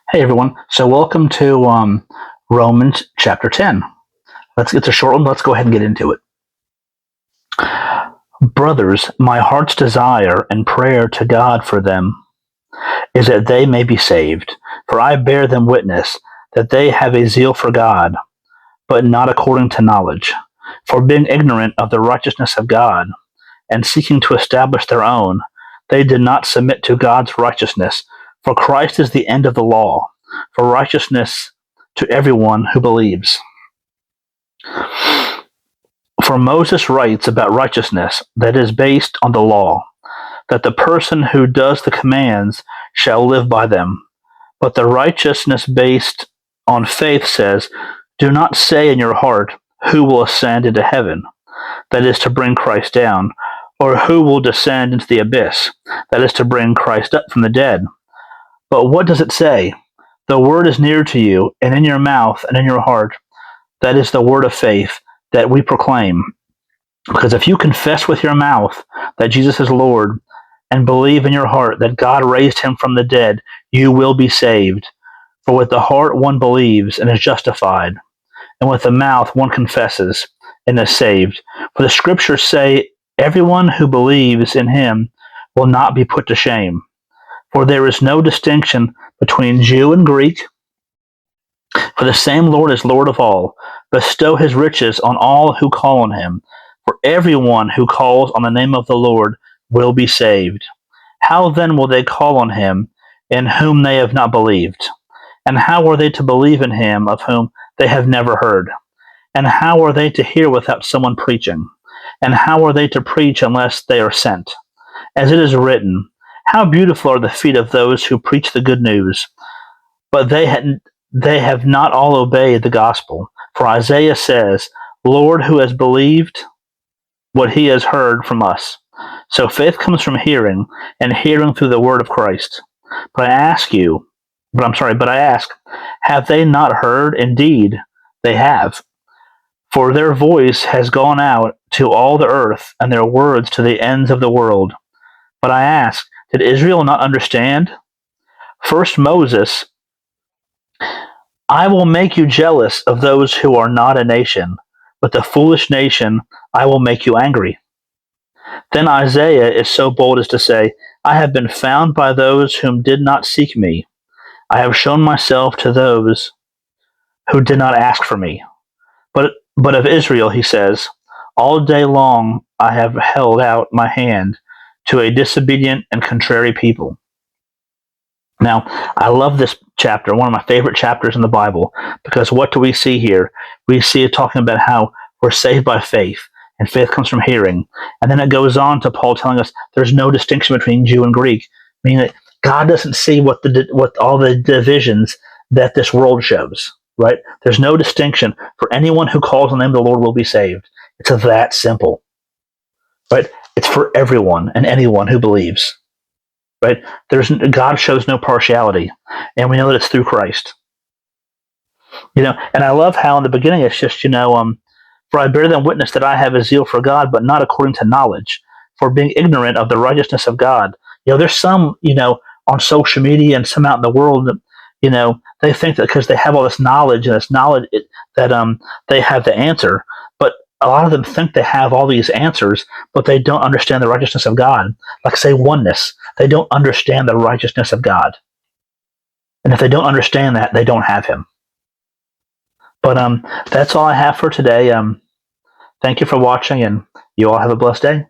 Hey everyone. So welcome to Romans chapter 10. It's a short one. Let's go ahead and get into it. Brothers, my heart's desire and prayer to God for them is that they may be saved. For I bear them witness that they have a zeal for God, but not according to knowledge. For being ignorant of the righteousness of God and seeking to establish their own, they did not submit to God's righteousness. For Christ is the end of the law, for righteousness to everyone who believes. For Moses writes about righteousness that is based on the law, that the person who does the commands shall live by them. But the righteousness based on faith says, do not say in your heart, who will ascend into heaven, that is to bring Christ down, or who will descend into the abyss, that is to bring Christ up from the dead. But what does it say? The word is near to you, and in your mouth and in your heart. That is the word of faith that we proclaim. Because if you confess with your mouth that Jesus is Lord and believe in your heart that God raised him from the dead, you will be saved. For with the heart one believes and is justified, and with the mouth one confesses and is saved. For the scriptures say, everyone who believes in him will not be put to shame. For there is no distinction between Jew and Greek, for the same Lord is Lord of all. Bestow his riches on all who call on him. For everyone who calls on the name of the Lord will be saved. How then will they call on him in whom they have not believed? And how are they to believe in him of whom they have never heard? And how are they to hear without someone preaching? And how are they to preach unless they are sent? As it is written, how beautiful are the feet of those who preach the good news. But they have not all obeyed the gospel. For Isaiah says, Lord, who has believed what he has heard from us? So faith comes from hearing, and hearing through the word of Christ. But I ask, have they not heard? Indeed, they have. For their voice has gone out to all the earth, and their words to the ends of the world. But I ask, did Israel not understand? First Moses, I will make you jealous of those who are not a nation. With the foolish nation, I will make you angry. Then Isaiah is so bold as to say, I have been found by those whom did not seek me. I have shown myself to those who did not ask for me. But of Israel, he says, all day long I have held out my hand to a disobedient and contrary people. Now, I love this chapter, one of my favorite chapters in the Bible, because what do we see here? We see it talking about how we're saved by faith, and faith comes from hearing. And then it goes on to Paul telling us there's no distinction between Jew and Greek, meaning that God doesn't see what all the divisions that this world shows, right? There's no distinction. For anyone who calls on the name of the Lord will be saved. It's that simple, right? It's for everyone and anyone who believes. Right? God shows no partiality, and we know that it's through Christ. And I love how in the beginning it's just, for I bear them witness that I have a zeal for God, but not according to knowledge, for being ignorant of the righteousness of God. There's some, on social media and some out in the world that, they think that because they have all this knowledge and this knowledge that they have the answer, but a lot of them think they have all these answers, but they don't understand the righteousness of God. Like, say, oneness. They don't understand the righteousness of God. And if they don't understand that, they don't have him. But that's all I have for today. Thank you for watching, and you all have a blessed day.